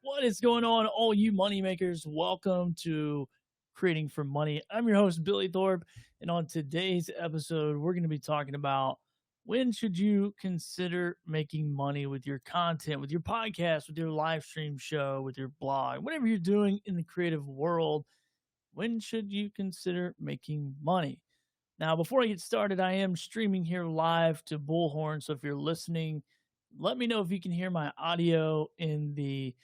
What is going on, all you money makers? Welcome to Creating for Money. I'm your host, Billy Thorpe, and on today's episode, we're going to be talking about when should you consider making money with your content, with your podcast, with your live stream show, with your blog, whatever you're doing in the creative world. When should you consider making money? Now, before I get started, I am streaming here live to Bullhorn. So if you're listening, let me know if you can hear my audio in the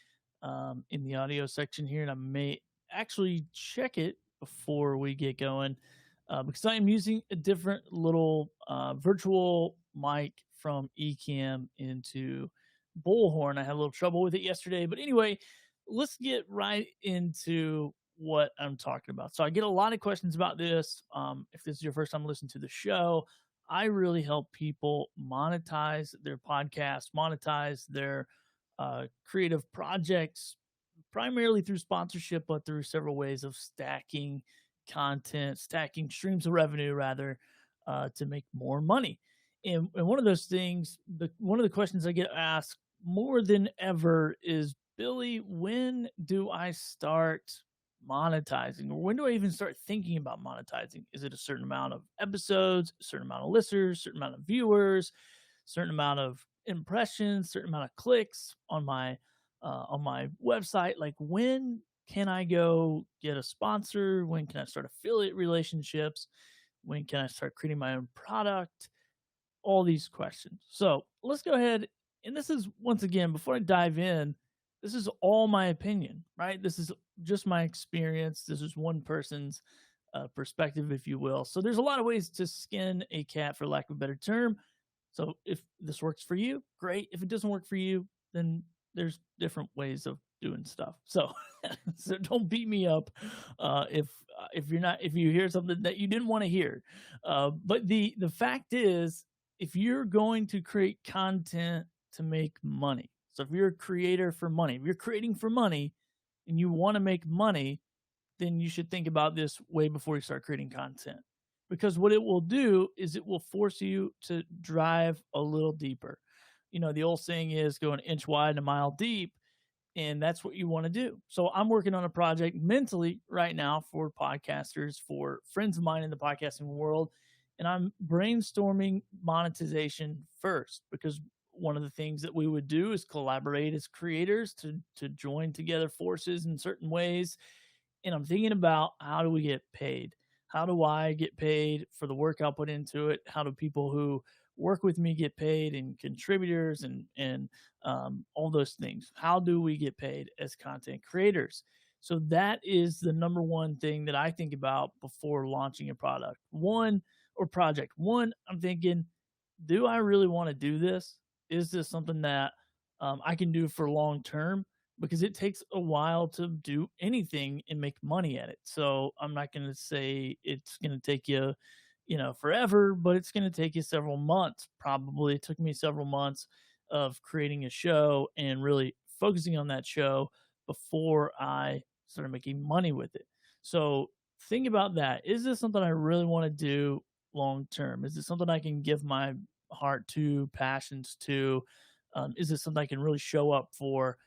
audio section here, and I may actually check it before we get going because I am using a different little virtual mic from Ecamm into Bullhorn. I had a little trouble with it yesterday, but anyway, let's get right into what I'm talking about. So I get a lot of questions about this. If this is your first time listening to the show, I really help people monetize their podcast, monetize their creative projects, primarily through sponsorship, but through several ways of stacking content, stacking streams of revenue, rather, to make more money. And one of those things, one of the questions I get asked more than ever is, Billy, when do I start monetizing, or when do I even start thinking about monetizing? Is it a certain amount of episodes, a certain amount of listeners, a certain amount of viewers, certain amount of impressions, certain amount of clicks on my website? Like, when can I go get a sponsor? When can I start affiliate relationships? When can I start creating my own product? All these questions. So let's go ahead. And this is, once again, before I dive in, this is all my opinion, right? This is just my experience. This is one person's perspective, if you will. So there's a lot of ways to skin a cat, for lack of a better term. So if this works for you, great. If it doesn't work for you, then there's different ways of doing stuff. So, so don't beat me up if you hear something that you didn't want to hear. But the fact is, if you're going to create content to make money, so if you're a creator for money, if you're creating for money and you want to make money, then you should think about this way before you start creating content. Because what it will do is it will force you to drive a little deeper. You know, the old saying is go an inch wide and a mile deep, and that's what you want to do. So I'm working on a project mentally right now for podcasters, for friends of mine in the podcasting world, and I'm brainstorming monetization first, because one of the things that we would do is collaborate as creators to join together forces in certain ways. And I'm thinking about, how do we get paid? How do I get paid for the work I'll put into it? How do people who work with me get paid, and contributors and all those things? How do we get paid as content creators? So that is the number one thing that I think about before launching a product. Project. One, I'm thinking, do I really want to do this? Is this something that I can do for long term? Because it takes a while to do anything and make money at it. So I'm not going to say it's going to take you, forever, but it's going to take you several months. Probably it took me several months of creating a show and really focusing on that show before I started making money with it. So think about that. Is this something I really want to do long term? Is this something I can give my heart to, passions to? Is this something I can really show up for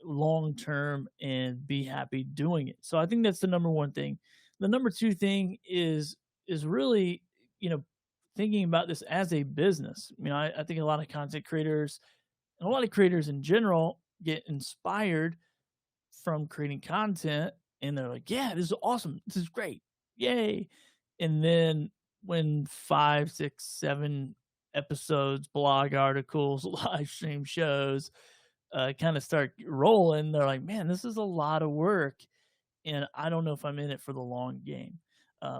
long term and be happy doing it? So I think that's the number one thing. The number two thing is really, thinking about this as a business. I think a lot of content creators and a lot of creators in general get inspired from creating content, and they're like, yeah, this is awesome, this is great, yay. And then when 5, 6, 7 episodes, blog articles, live stream shows kind of start rolling, they're like, man, this is a lot of work, and I don't know if I'm in it for the long game.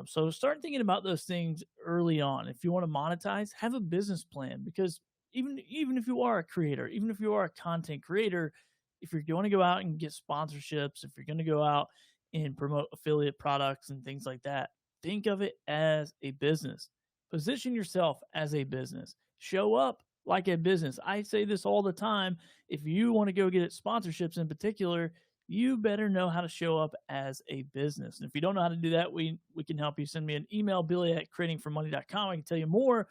So start thinking about those things early on. If you want to monetize, have a business plan, because even if you are a creator, even if you are a content creator, if you're going to go out and get sponsorships, if you're going to go out and promote affiliate products and things like that, think of it as a business. Position yourself as a business. Show up like a business. I say this all the time. If you want to go get sponsorships in particular, you better know how to show up as a business. And if you don't know how to do that, we can help you. Send me an email, Billy at creatingformoney.com. I can tell you more.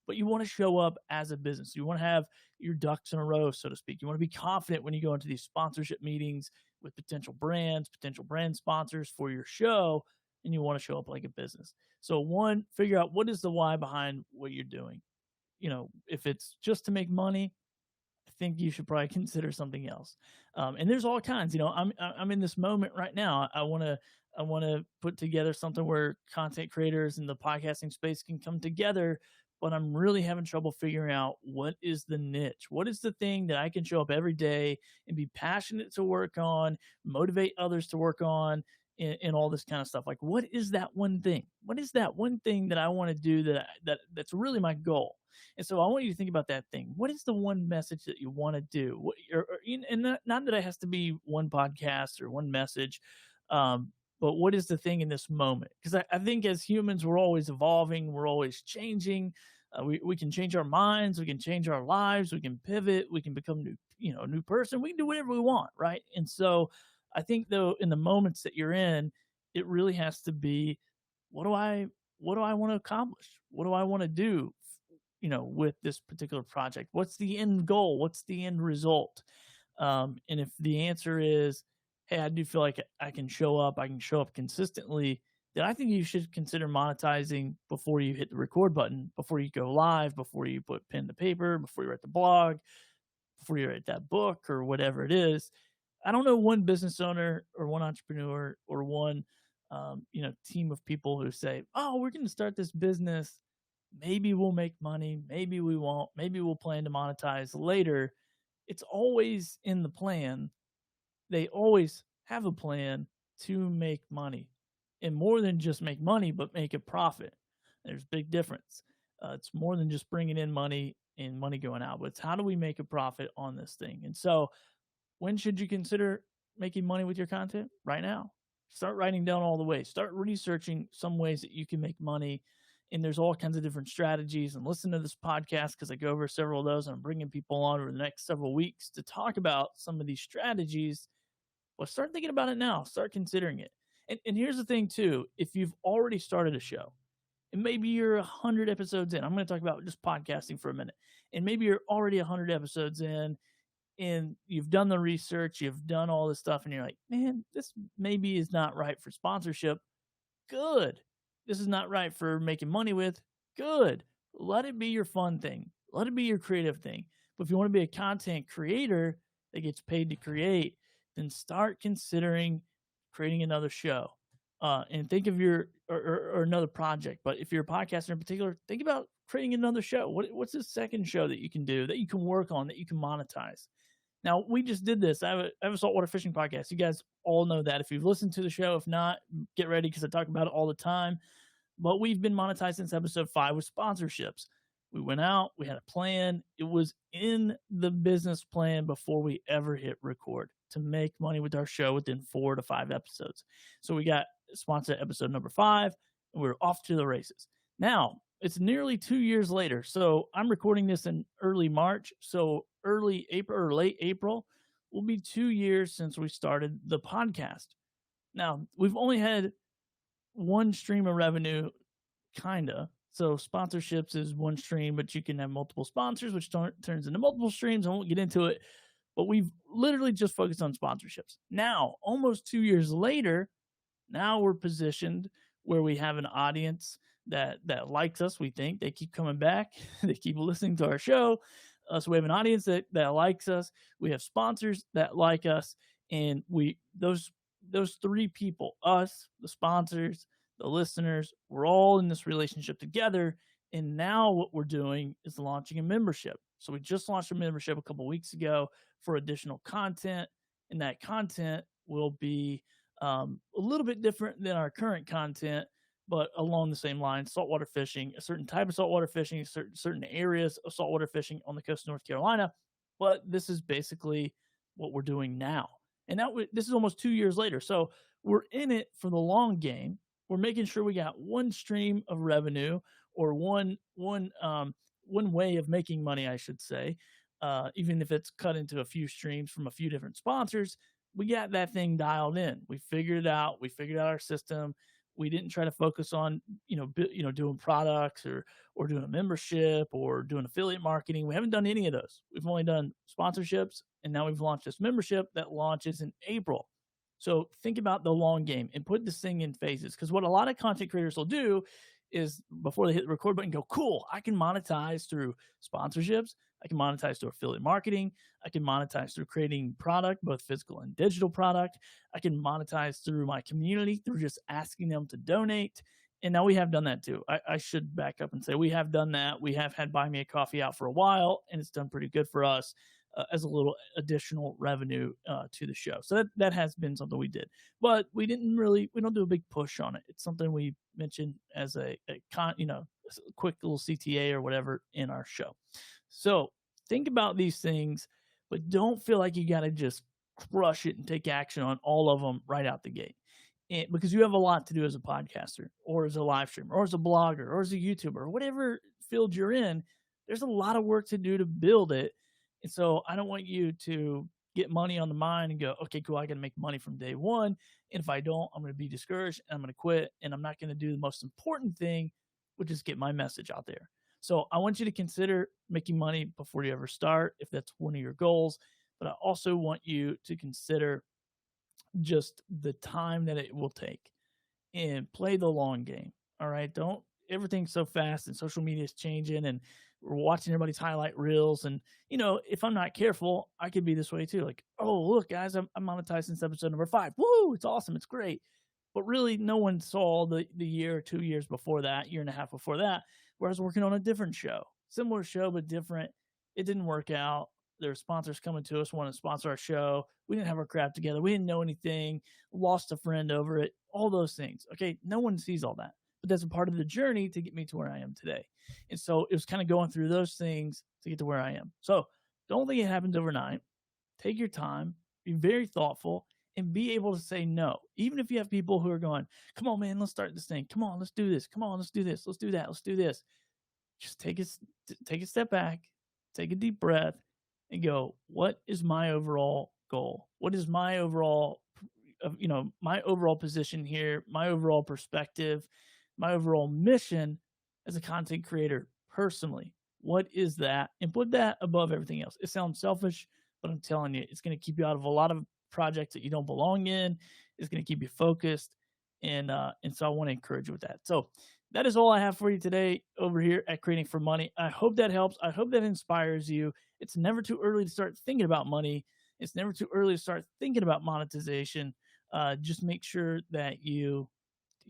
but you want to show up as a business. You want to have your ducks in a row, so to speak. You want to be confident when you go into these sponsorship meetings with potential brands, potential brand sponsors for your show, and you want to show up like a business. So, one, figure out what is the why behind what you're doing. If it's just to make money, I think you should probably consider something else. And there's all kinds. I'm in this moment right now. I want to put together something where content creators in the podcasting space can come together, but I'm really having trouble figuring out what is the niche. What is the thing that I can show up every day and be passionate to work on, motivate others to work on, and all this kind of stuff. Like, what is that one thing? What is that one thing that I want to do that's really my goal? And so I want you to think about that thing. What is the one message that you want to do? And not that it has to be one podcast or one message, but what is the thing in this moment? Because I think as humans, we're always evolving, we're always changing. We can change our minds, we can change our lives, we can pivot, we can become a new person. We can do whatever we want, right? And so I think though, in the moments that you're in, it really has to be, what do I want to accomplish? What do I want to do? With this particular project, what's the end goal? What's the end result? And if the answer is, hey, I do feel like I can show up consistently, then I think you should consider monetizing before you hit the record button, before you go live, before you put pen to paper, before you write the blog, before you write that book or whatever it is. I don't know one business owner or one entrepreneur or one team of people who say, oh, we're going to start this business. Maybe we'll make money. Maybe we won't. Maybe we'll plan to monetize later. It's always in the plan. They always have a plan to make money, and more than just make money, but make a profit. There's a big difference. It's more than just bringing in money and money going out, but it's how do we make a profit on this thing? And so when should you consider making money with your content? Right now. Start writing down all the ways. Start researching some ways that you can make money. And there's all kinds of different strategies. And listen to this podcast because I go over several of those. And I'm bringing people on over the next several weeks to talk about some of these strategies. Well, start thinking about it now. Start considering it. And here's the thing, too. If you've already started a show, and maybe you're 100 episodes in, I'm going to talk about just podcasting for a minute. And maybe you're already 100 episodes in, and you've done the research, you've done all this stuff, and you're like, man, this maybe is not right for sponsorship. Good. This is not right for making money with. Good. Let it be your fun thing. Let it be your creative thing. But if you want to be a content creator that gets paid to create, then start considering creating another show. And think of or another project. But if you're a podcaster in particular, think about creating another show. What's the second show that you can do, that you can work on, that you can monetize? Now, we just did this. I have a saltwater fishing podcast. You guys all know that. If you've listened to the show, if not, get ready because I talk about it all the time. But we've been monetized since episode 5 with sponsorships. We went out. We had a plan. It was in the business plan before we ever hit record to make money with our show within 4 to 5 episodes. So we got sponsored episode number 5, and we were off to the races. Now, it's nearly 2 years later. So I'm recording this in early March. So early April or late April will be 2 years since we started the podcast. Now, we've only had one stream of revenue, kind of. So sponsorships is one stream, but you can have multiple sponsors, which turns into multiple streams. I won't get into it, but we've literally just focused on sponsorships. Now, almost 2 years later, now we're positioned where we have an audience that likes us. We think they keep coming back. They keep listening to our show. So we have an audience that likes us. We have sponsors that like us. And those 3 people, us, the sponsors, the listeners, we're all in this relationship together. And now what we're doing is launching a membership. So we just launched a membership a couple weeks ago for additional content. And that content will be a little bit different than our current content, but along the same lines: saltwater fishing, a certain type of saltwater fishing, certain areas of saltwater fishing on the coast of North Carolina. But this is basically what we're doing now. And this is almost 2 years later. So we're in it for the long game. We're making sure we got one stream of revenue, or one way of making money, I should say. Even if it's cut into a few streams from a few different sponsors, we got that thing dialed in. We figured it out. We figured out our system. We didn't try to focus on, doing products or doing a membership or doing affiliate marketing. We haven't done any of those. We've only done sponsorships, and now we've launched this membership that launches in April. So think about the long game and put this thing in phases, because what a lot of content creators will do is before they hit the record button, go, cool, I can monetize through sponsorships. I can monetize through affiliate marketing. I can monetize through creating product, both physical and digital product. I can monetize through my community, through just asking them to donate. And now we have done that too. I should back up and say we have done that. We have had Buy Me a Coffee out for a while, and it's done pretty good for us as a little additional revenue to the show. So that has been something we did, but we don't do a big push on it. It's something we mentioned as a quick little CTA or whatever in our show. So think about these things, but don't feel like you got to just crush it and take action on all of them right out the gate. Because you have a lot to do as a podcaster or as a live streamer or as a blogger or as a YouTuber or whatever field you're in. There's a lot of work to do to build it. And so I don't want you to get money on the mind and go, okay, cool, I got to make money from day one. And if I don't, I'm going to be discouraged and I'm going to quit, and I'm not going to do the most important thing, which is get my message out there. So I want you to consider making money before you ever start, if that's one of your goals. But I also want you to consider just the time that it will take and play the long game. All right. Don't, everything's so fast and social media is changing and we're watching everybody's highlight reels. And, if I'm not careful, I could be this way too. Like, oh, look, guys, I'm monetized since episode number 5. Woo, it's awesome. It's great. But really, no one saw the year, 2 years before that, year and a half before that, where I was working on a different show, similar show, but different. It didn't work out. There were sponsors coming to us, wanted to sponsor our show. We didn't have our crap together. We didn't know anything, lost a friend over it, all those things. Okay, no one sees all that. But that's a part of the journey to get me to where I am today. And so it was kind of going through those things to get to where I am. So don't think it happens overnight. Take your time, be very thoughtful, and be able to say no. Even if you have people who are going, come on, man, let's start this thing. Come on, let's do this. Come on, let's do this. Let's do that. Let's do this. Just take a step back, take a deep breath, and go, what is my overall goal? What is my overall, my overall position here, my overall perspective, my overall mission as a content creator personally? What is that? And put that above everything else. It sounds selfish, but I'm telling you, it's going to keep you out of a lot of projects that you don't belong in. It's going to keep you focused. And so I want to encourage you with that. So that is all I have for you today over here at Creating for Money. I hope that helps. I hope that inspires you. It's never too early to start thinking about money. It's never too early to start thinking about monetization. Just make sure that you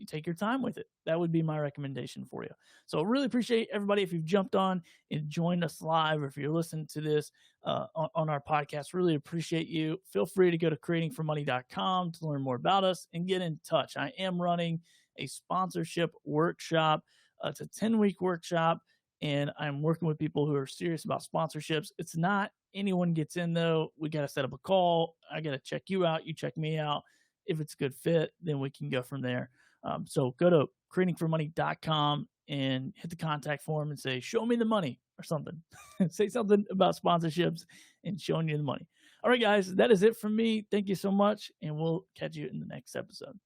take your time with it. That would be my recommendation for you. So really appreciate everybody if you've jumped on and joined us live, or if you're listening to this on our podcast. Really appreciate you. Feel free to go to creatingformoney.com to learn more about us and get in touch. I am running a sponsorship workshop. It's a 10-week workshop, and I'm working with people who are serious about sponsorships. It's not anyone gets in, though. We got to set up a call. I got to check you out. You check me out. If it's a good fit, then we can go from there. So go to creatingformoney.com and hit the contact form and say, show me the money or something. Say something about sponsorships and showing you the money. All right, guys, that is it from me. Thank you so much, and we'll catch you in the next episode.